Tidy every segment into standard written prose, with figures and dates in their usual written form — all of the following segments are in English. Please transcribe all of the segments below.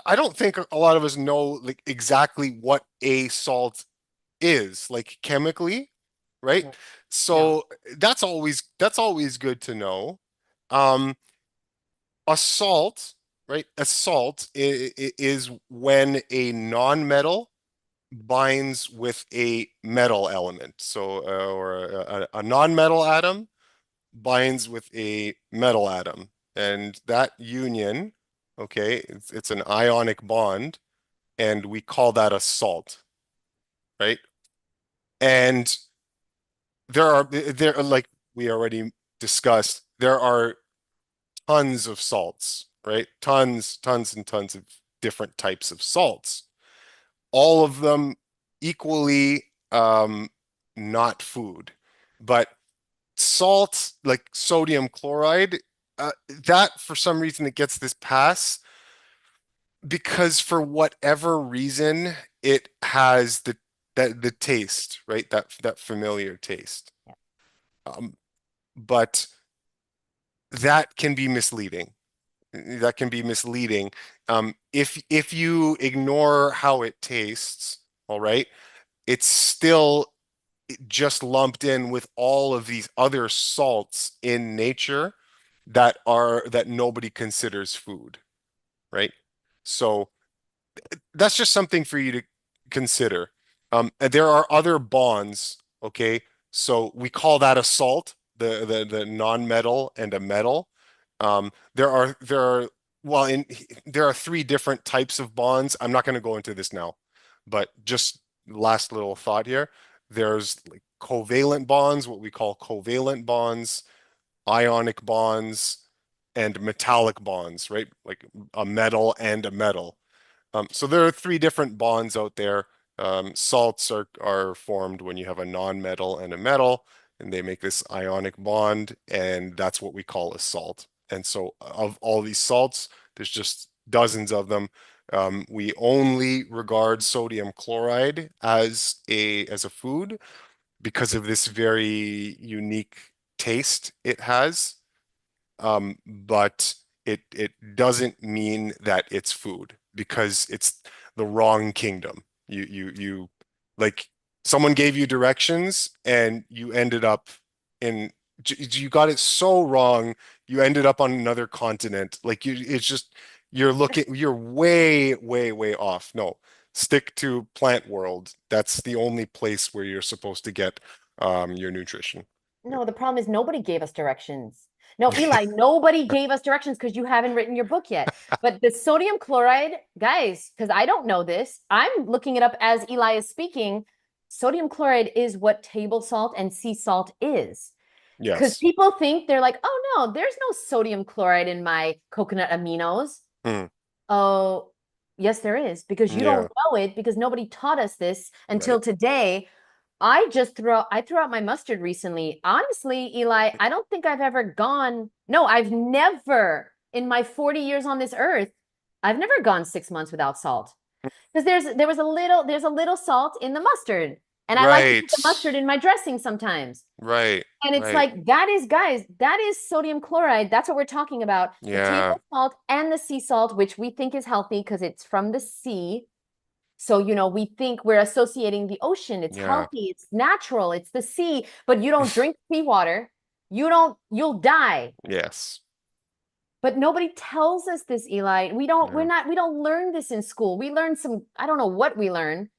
I don't think a lot of us know like exactly what a salt is, like chemically, right? No. No. So that's always good to know. Um, a salt, right? A salt is when a non-metal binds with a metal element. So, or a non-metal atom binds with a metal atom, and that union, okay, it's an ionic bond, and we call that a salt, right? And there are like we already discussed, there are tons of salts, right? Tons and tons of different types of salts. All of them equally not food. But salt, like sodium chloride, that for some reason it gets this pass because for whatever reason it has the taste, right? That familiar taste. Um, but that can be misleading. That can be misleading. If you ignore how it tastes, all right, it's still just lumped in with all of these other salts in nature that nobody considers food, right? So that's just something for you to consider. And there are other bonds, okay? So we call that a salt, the non-metal and a metal. There are well in there are three different types of bonds. I'm not going to go into this now, but just last little thought here. There's like covalent bonds, what we call covalent bonds, ionic bonds, and metallic bonds, right? Like a metal and a metal. So there are three different bonds out there. Salts are formed when you have a non-metal and a metal, and they make this ionic bond, and that's what we call a salt. And so of all these salts, there's just dozens of them. We only regard sodium chloride as a food because of this very unique taste it has. But it doesn't mean that it's food because it's the wrong kingdom. You like someone gave you directions and you ended up in you got it so wrong. You ended up on another continent. Like it's just you're way off. No, stick to plant world. That's the only place where you're supposed to get your nutrition. No, the problem is nobody gave us directions. No, Eli, nobody gave us directions because you haven't written your book yet. But the sodium chloride, guys, because I don't know this, I'm looking it up as Eli is speaking. Sodium chloride is what table salt and sea salt is. Because Yes. people think they're like, oh no, there's no sodium chloride in my coconut aminos. Hmm. Oh, yes, there is, because you Yeah. don't know it because nobody taught us this until Right. today. I threw out my mustard recently. Honestly, Eli, I don't think I've ever gone. No, I've never in my 40 years on this earth, I've never gone 6 months without salt. Because there's a little salt in the mustard. And I like to put Right. the mustard in my dressing sometimes. Right. And it's Right. like that is, guys, that is sodium chloride. That's what we're talking about. The Yeah. table salt and the sea salt, which we think is healthy because it's from the sea. So, we think we're associating the ocean. It's Yeah. healthy, it's natural, it's the sea, but you don't drink seawater. You'll die. Yes. But nobody tells us this, Eli. Yeah. We don't learn this in school. We learn I don't know what we learn.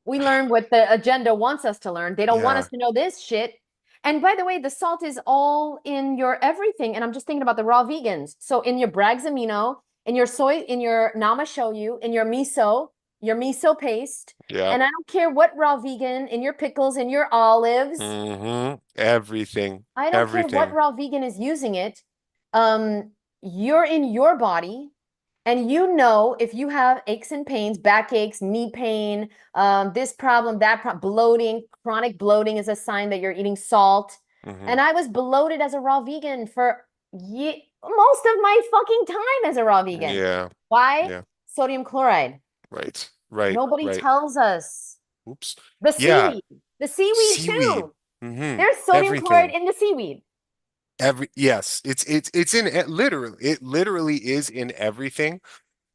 We learn what the agenda wants us to learn. They don't want Yeah. us to know this shit. And by the way, the salt is all in your everything. And I'm just thinking about the raw vegans. So in your Bragg's amino, in your soy, in your nama shoyu, in your miso paste, Yeah. and I don't care what raw vegan, in your pickles, in your olives, Everything. I don't care what Everything. raw vegan is using it. You're in your body, and if you have aches and pains, backaches, knee pain, this problem, bloating, chronic bloating is a sign that you're eating salt. Hmm. And I was bloated as a raw vegan for most of my fucking time as a raw vegan. Yeah. Why? Yeah. Sodium chloride. Right. Right. Nobody Right. tells us. Oops. The Yeah. seaweed, the seaweed Seaweed. too. Hmm. There's sodium chloride Everything. in the seaweed. Yes. It's in it literally is in everything.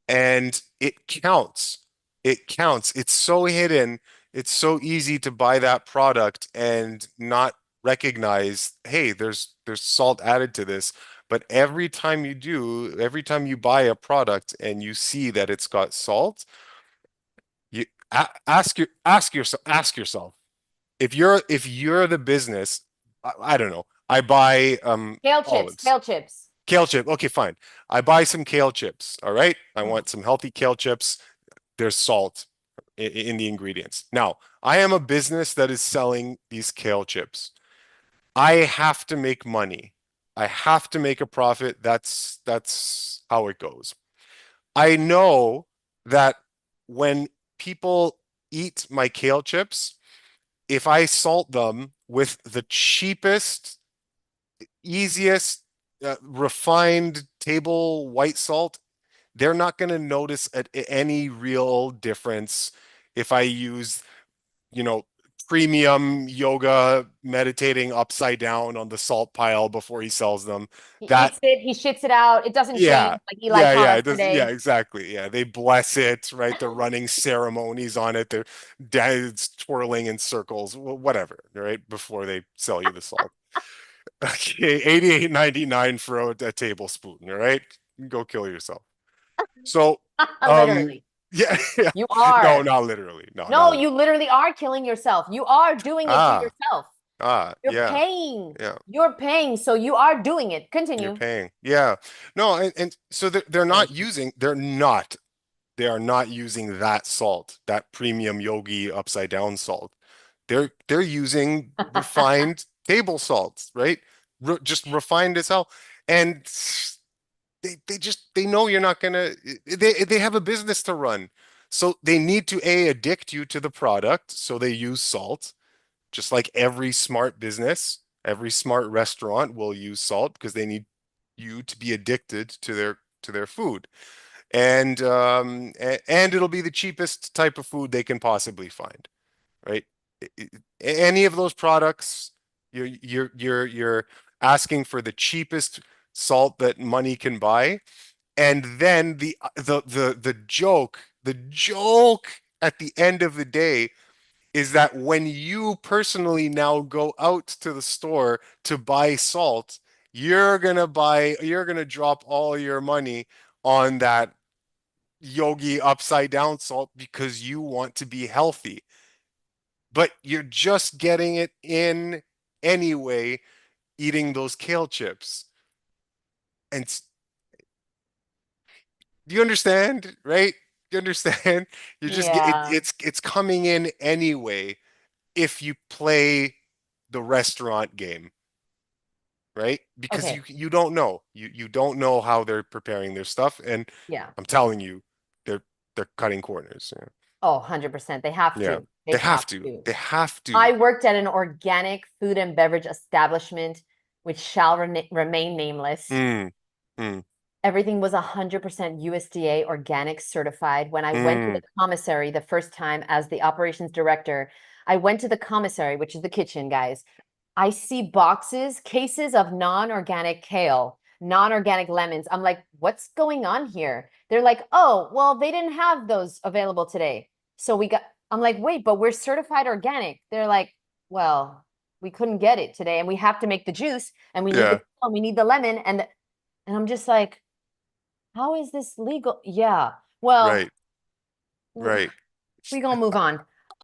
and it counts. It counts. It's so hidden. It's so easy to buy that product and not recognize, hey, there's salt added to this. But every time you do, every time you buy a product and you see that it's got salt, you ask yourself if you're the business, I don't know. I buy Kale chips, olives. kale chips. Kale chip. Okay, fine. I buy some kale chips. All right. I want some healthy kale chips. There's salt in the ingredients. Now, I am a business that is selling these kale chips. I have to make money. I have to make a profit. That's how it goes. I know that when people eat my kale chips, if I salt them with the cheapest, easiest, refined table white salt, they're not going to notice any real difference if I use, you know, premium yoga meditating upside down on the salt pile before he sells them. He That, eats it, he shits it out. It doesn't yeah, change like Eli taught yeah, us it does. Yeah, today. exactly. Yeah, they bless it, right? They're running ceremonies on it. It's twirling in circles, whatever, right? Before they sell you the salt. Okay, 88.99 for a tablespoon, all right? Go kill yourself. So, um, Literally. yeah, yeah. You No, are. not literally. No, not No, literally. you literally are killing yourself. You are doing it to Ah, yourself. You're yeah, paying. yeah. You're paying, so you are doing it. You're Continue. paying. Yeah. No, and so they are not using that salt, that premium yogi upside down salt. They're using refined table salts, right? Just refined as hell. And they know you're not gonna they have a business to run. So they need to addict you to the product, so they use salt, just like every smart business, every smart restaurant will use salt because they need you to be addicted to their food. And it'll be the cheapest type of food they can possibly find, right? Any of those products, you're asking for the cheapest salt that money can buy. And then the joke at the end of the day is that when you personally now go out to the store to buy salt, you're gonna drop all your money on that yogi upside down salt because you want to be healthy. But you're just getting it in anyway, eating those kale chips. And do you understand, right? You understand? You're just Yeah. it's coming in anyway if you play the restaurant game, right? Because Okay. you don't know. You don't know how they're preparing their stuff, and Yeah. I'm telling you, they're they're cutting corners. Oh, 100%. They have Yeah. to. They They have have to. to. They have to. I worked at an organic food and beverage establishment, which shall remain nameless. Mm, mm, Everything was 100% USDA organic certified. When I went to mm. the commissary the first time as the operations director, I went to the commissary, which is the kitchen, guys. I see boxes, cases of non-organic kale, non-organic lemons. I'm like, what's going on here? They're like, oh, well, they didn't have those available today. So I'm like, wait, but we're certified organic. They're like, well, we couldn't get it today and we have to make the juice and we need the Yeah. kale, we need the lemon. And I'm just like, how is this legal? Yeah. Well, Right. Right. we gonna move on.